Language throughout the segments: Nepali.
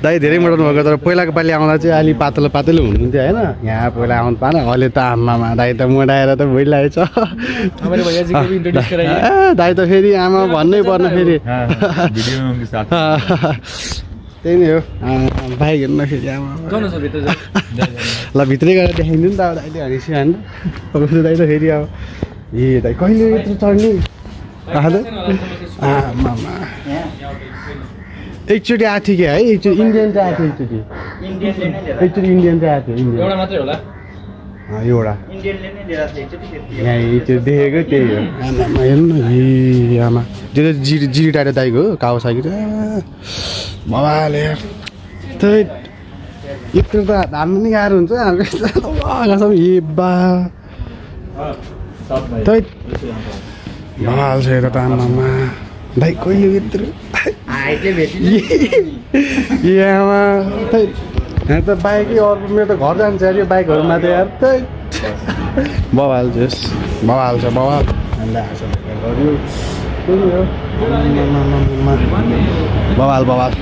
दाइ धेरै मोटाउनु भएको तर पहिलाको पालि आउँदा चाहिँ अलि पातलो पातलो हुनुहुन्थ्यो होइन यहाँ पहिला आउनु पाएन अहिले त आमामा दाइ त मोटाएर त भइरहेछ दाइ त फेरि आमा भन्नै पर्न फेरि त्यही नै हो बाइक हेर्नु फेरि आमा ल भित्रै गएर देखाइदिनु नि त अब दाइले हरिसी हान्नु दाइ त फेरि अब ए दाइ कहिले यत्रो चढ्ने आमामा एकचोटि आएको थियो कि है एकचोटि इन्डियन चाहिँ आएको थियो एकचोटि इन्डियन चाहिँ आएको थियो एउटा मात्रै होला एउटा यहाँ एकचोटि देखेको त्यही हो आमामा हेर्नु न ए आमा त्यो त जिरी टाइटो दाइको हो कावासाकी मजाले त्यही यत्रो त हान्नु नि गाह्रो हुन्छ हाम्रो ए बा त्यही भवाल छ यता त आमामा दाइ कहिले यत्रो आमा त्यही यहाँ त बाइकै अर्को मेरो त घर जान्छ अरे बाइकहरूमा त यार त्यही बवाल छ बवाल छ बवाल गऱ्यो त्यही हो बवाल बवाल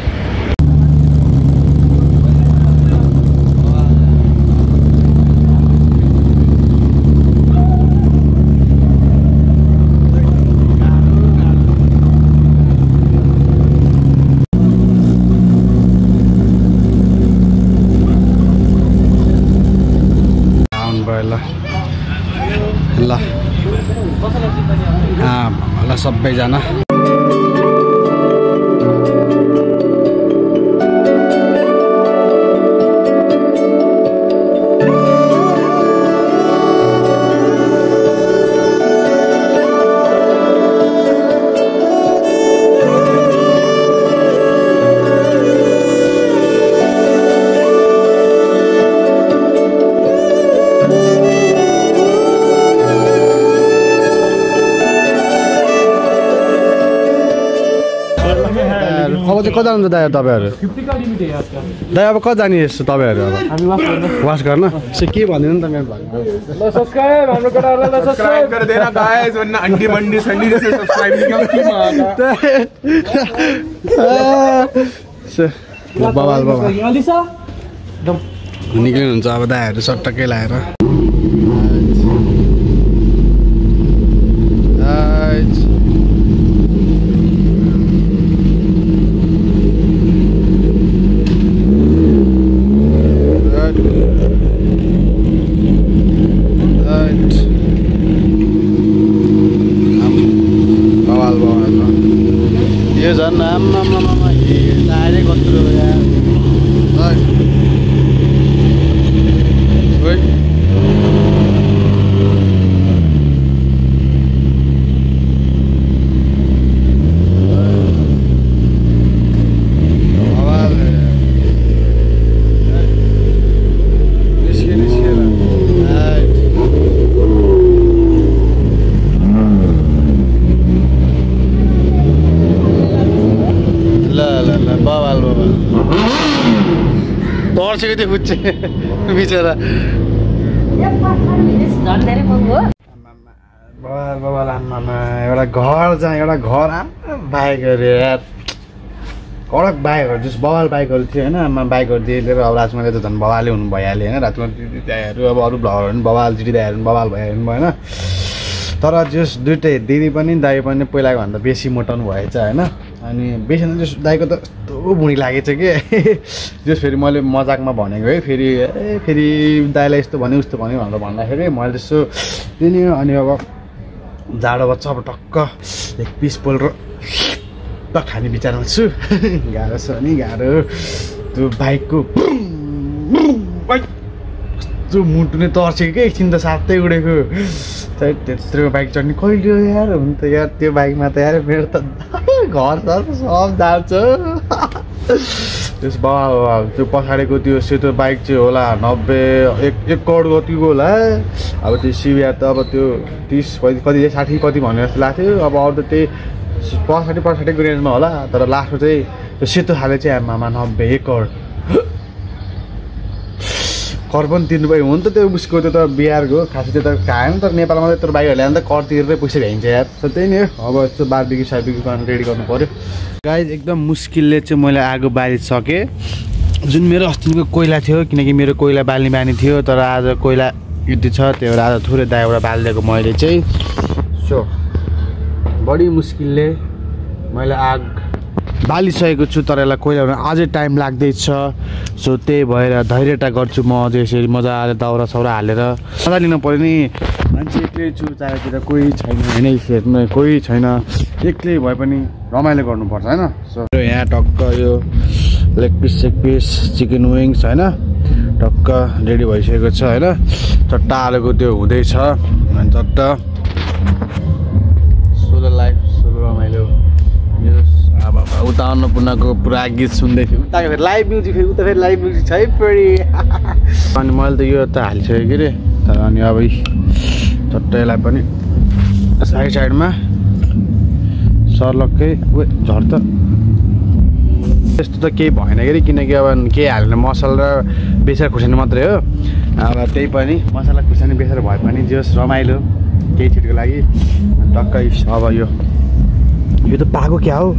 ल ल सबैजना अब चाहिँ कता जानुहुन्छ दाइ तपाईँहरू दाइ अब कता जाने यस्तो तपाईँहरू अब वास गर्न यसो के भनिदिनु नि त मेरो बवाल बवाल निक्लिनुहुन्छ अब दाइहरू सट्टकै लाएर यो झन् आम्मामा दाइले कत्रो यार तर्सेको थियो फुच्चे बिचरा बबाल आमामा एउटा घर जहाँ एउटा घर बाइकहरू यार कडक बाइकहरू जस बवाल बाइकहरू थियो होइन आमा बाइकहरू दिएर अब राजमाले त झन् बवालै हुनु भइहाल्यो होइन राजमा दिदी दाइहरू अब अरू भ्लगहरू पनि बवाल दिदी दाइहरू पनि बवाल भइहाल्नु भएन तर जस दुइटै दिदी पनि दाइ पनि पहिलाको भन्दा बेसी मोटाउनु भएछ होइन अनि बेसी जस दाइको त यस्तो बुढी लागेछ कि जस फेरि मैले मजाकमा भनेको है फेरि दाइलाई यस्तो भन्यो उस्तो भन्यो भनेर भन्दाखेरि मैले त्यस्तो दिने अनि अब जाडो बच्च अब टक्क एक पिस पोल र टक्क खाने विचारमा छु गाह्रो छ नि गाह्रो त्यो बाइकको त्यो मुटु नै तर्सेको कि एकछिन त साथै उडेको त्यत्रो बाइक चढ्ने कहिले हो यार हुन त यार त्यो बाइकमा त यार मेरो त घर सब जान्छ त्यस बाबा त्यो पछाडिको त्यो सेतो बाइक चाहिँ होला 90 1 करोड कतिको होला अब त्यो सिभिआर त अब त्यो 30 कति 60 कति भने जस्तो लाग्थ्यो अब अरू त त्यही 65 रेन्जमा होला तर लास्टको चाहिँ त्यो सेतो खाले चाहिँ आमामा 90 1 करोड कर पनि तिर्नुभयो हुन त त्यो उसको त्यो त बिहारको खासै त्यो त खाएन तर नेपालमा त त्यो बाइकहरूले त कर तिरेरै पैसा भ्याइन्छ यार त्यही नै हो अब यस्तो बारबिक्यू सारबिक्यू गर्न रेडी गर्नु पऱ्यो गाइज एकदम मुस्किलले चाहिँ मैले आगो बालिसकेँ जुन मेरो अस्तिको कोइला थियो किनकि मेरो कोइला बाल्ने बानी थियो तर आज कोइला यति छ त्यही भएर आज थोरै दाइबाट बालिदिएको मैले चाहिँ सो बढी मुस्किलले मैले आग बालिसकेको छु तर यसलाई कोइला हुन अझै टाइम लाग्दैछ सो त्यही भएर धैर्यता गर्छु म अझै यसरी मजाले दाउरा साउरा हालेर मजा लिनु पऱ्यो नि मान्छे एक्लै छु चारैतिर कोही छैन होइन सेटमा कोही छैन एक्लै भए पनि रमाइलो गर्नुपर्छ होइन सो यहाँ टक्क यो लेग पिस चिकन विङ्स होइन टक्क रेडी भइसकेको छ होइन चट्टा आलुको त्यो हुँदैछ अनि चट्ट सोलो लाइफ सोलो रमाइलो उता अन्नपूर्णको पुरा गीत सुन्दै थियो उता फेरि लाइभ म्युजिक फेरि उता फेरि लाइभ म्युजिक छ है फेरि अनि मैले त यो त हालिसकेँ के अरे तर अनि अब चट्टैलाई पनि साइडमा सर्लक्कै झर् त त्यस्तो त केही भएन के अरे किनकि अब केही हालेन मसला र बेसार खुर्सानी मात्रै हो अब त्यही पनि मसला खुर्सानी बेसार भए पनि जस रमाइलो केही छिटको लागि टक्कै अब यो त पाको क्या हो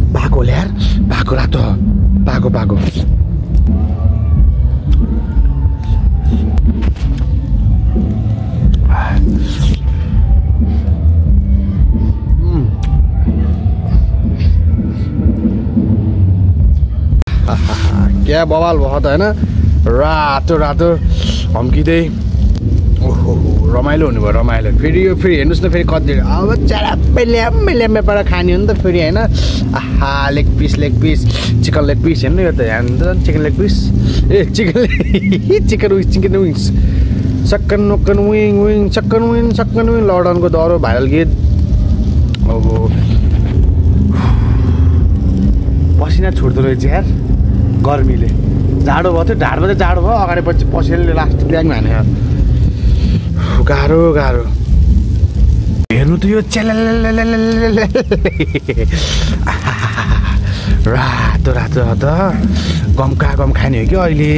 पाको ल्यार पाको रातो पाको पाको क्या बवाल भयो त होइन रातो रातो हम्किँदै ओहो रमाइलो हुनु भयो रमाइलो फेरि यो फेरि हेर्नुहोस् न फेरि कति अब च्याराप्पै ल्याम्बेबाट खाने हो नि त फेरि होइन आहा leg piece chicken leg piece हेर्नु यो त हेर्नु त चिकन लेग पिस ए चिकन विङ्स सक्कन विङ सक्कन विङ लकडाउनको दह्रो भाइरल गीत ओहो पसिना छोड्दो रहेछ यार गर्मीले जाडो भयो थियो ढाडमा चाहिँ जाडो भयो अगाडि पछि पसिनाले लास्ट ल्याङ हाने गाह्रो हेर्नु त यो रातो गमका गम खाने हो कि अहिले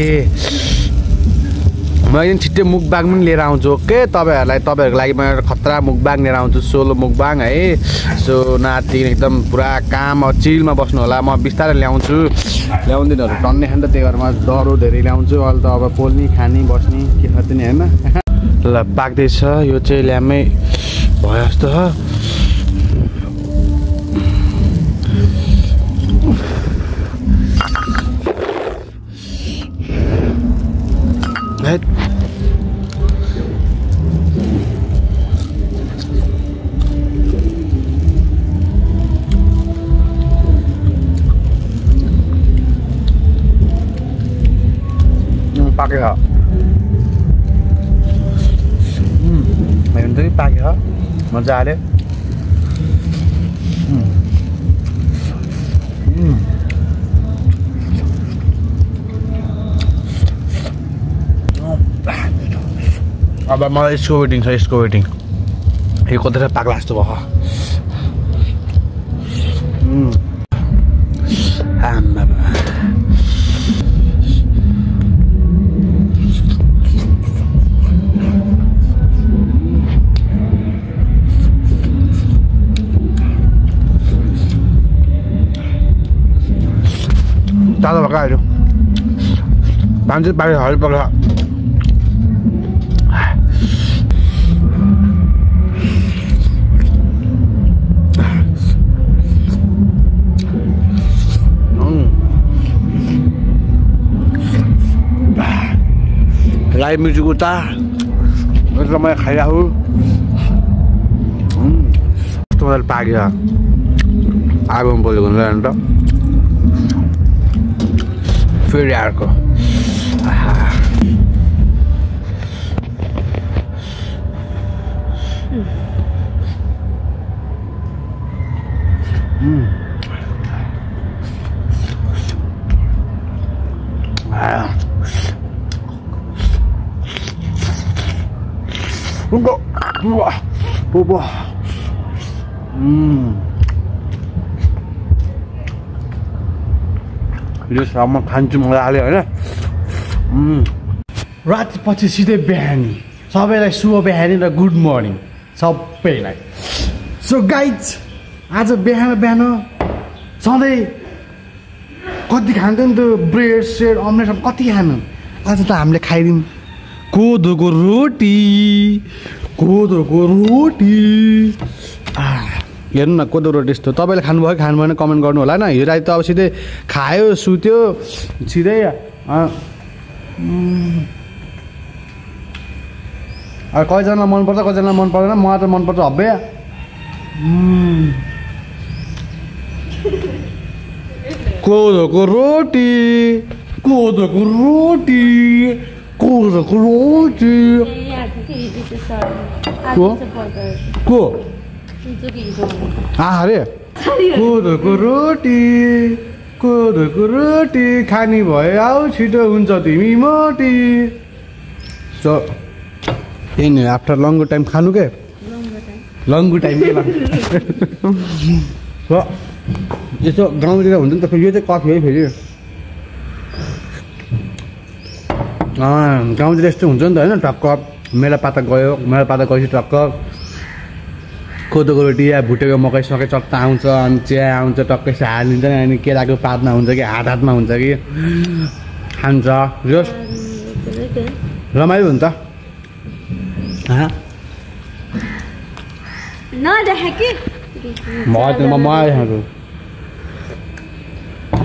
म एकदम छिट्टै मुकबाङ पनि लिएर आउँछु ओके तपाईँहरूको लागि म खतरा मुकबाङ लिएर आउँछु सोलो मुकबाङ है सो नाति एकदम पुरा काम चिलमा बस्नु होला म बिस्तारै ल्याउँदिनहरू टन्ने खान्छ त्यही भएर म डह्रो धेरै ल्याउँछु अहिले त अब पोल्ने खाने बस्ने के खाँदैन होइन ल पाक्दैछ यो चाहिँ ल्याम्मै भयो जस्तो हो पाकेको हेर्नु त पाक्यो मजा आयो अब मलाई यसको वेटिङ छ यो कतै पाक्ला जस्तो भयो तातो भएको आयो पानी पाके हरि पर्छ लाइभ म्युजिक उता मैं खाइरहेको कस्तो मजाले पाक्यो आगोमा बोलेको हुन्छ त फेरि अर्को यो साममा खान्छु मजाले होइन रातिपछि सिधै बिहानी सबैलाई शुभ बिहानी र गुड मर्निङ सबैलाई। सो गाइज आज बिहान बिहान सधैँ कति खान्थ्यो नि त्यो ब्रेड सेड अमलेट कति खानु, आज त हामीले खाइदिउँ कोदोको रोटी। हेर्नु न कोदो रोटी यस्तो। तपाईँले खानुभयो कि खानु भएन कमेन्ट गर्नु होला होइन। हिजो राति त अब सिधै खायो सुत्यो सिधै। अब कतिजनालाई मनपर्छ कतिजनालाई मन पर्दैन, मलाई त मनपर्छ हब्बे। कोदोको रोटी कोदोको रोटी कोदोको रोटी को अरे कोदोको रोटी कोदोको रोटी खानी भयो आऊ छिटो हुन्छ तिमी मोटी। सो त्यही नै आफ्टर लङ्गो टाइम खानु के लङ्गो टाइम के यस्तो गाउँतिर हुन्छ नि त। यो चाहिँ कफी है फेरि गाउँतिर यस्तो हुन्छ नि त होइन। टक्क मेला पाता गयो, मेला पाता गएपछि टक्क कोदोको रोटी या भुटेको मकै सकै चट्टा आउँछ, अनि चिया आउँछ टक्कै हालिदिन्छ नि। अनि केराको पातमा हुन्छ कि हातमा हुन्छ कि खान्छ। यो रमाइलो हुन्छ।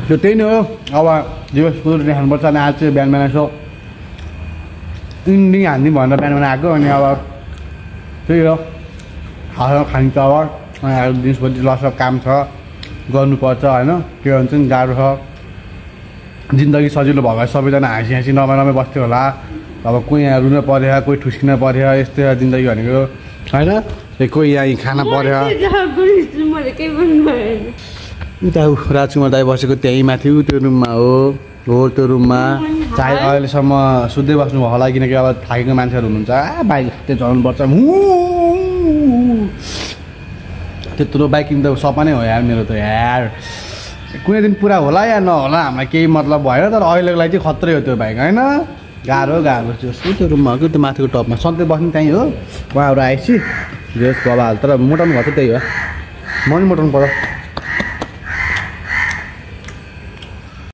त्यो त्यही नै हो। अब दिवस कोदो खानुपर्छ। अनि आज चाहिँ बिहान बिहान यसो इन्डिङ हान्ने भनेर बिहान बिहान आएको। अनि अब त्यही हो खान्छ। अब दिउँसोपछि लसक काम छ गर्नुपर्छ होइन। के भन्छ नि गाह्रो छ। जिन्दगी सजिलो भयो भने सबैजना हाँसी हाँसी नमाइ बस्थ्यो होला। अब कोही यहाँ रुन पऱ्यो, कोही ठुस्किन पऱ्यो, यस्तै जिन्दगी भनेको होइन। कोही यहाँ खाना पऱ्यो। उता राजकुमार दाइ बसेको त्यहीँ माथि त्यो रुममा हो त्यो रुममा। चाहे अहिलेसम्म सुत्दै बस्नु भयो होला, किनकि अब थाकेको मान्छेहरू हुनुहुन्छ। बाइक त्यो चलाउनुपर्छ। त्यत्रो बाइकिङ त सपा नै हो यार मेरो त यार। कुनै दिन पुरा होला या नहोला हामीलाई केही मतलब भएन, तर अहिलेको लागि चाहिँ खत्रै हो त्यो बाइक होइन। गाह्रो जस्तो त्यो रुममा हो कि त्यो माथिको टपमा सधैँ बस्ने त्यहीँ हो। उहाँहरू आएपछि जस बाबा हाल तर मोटाउनु भएको त्यही हो। म नि मोटाउनु पर्यो।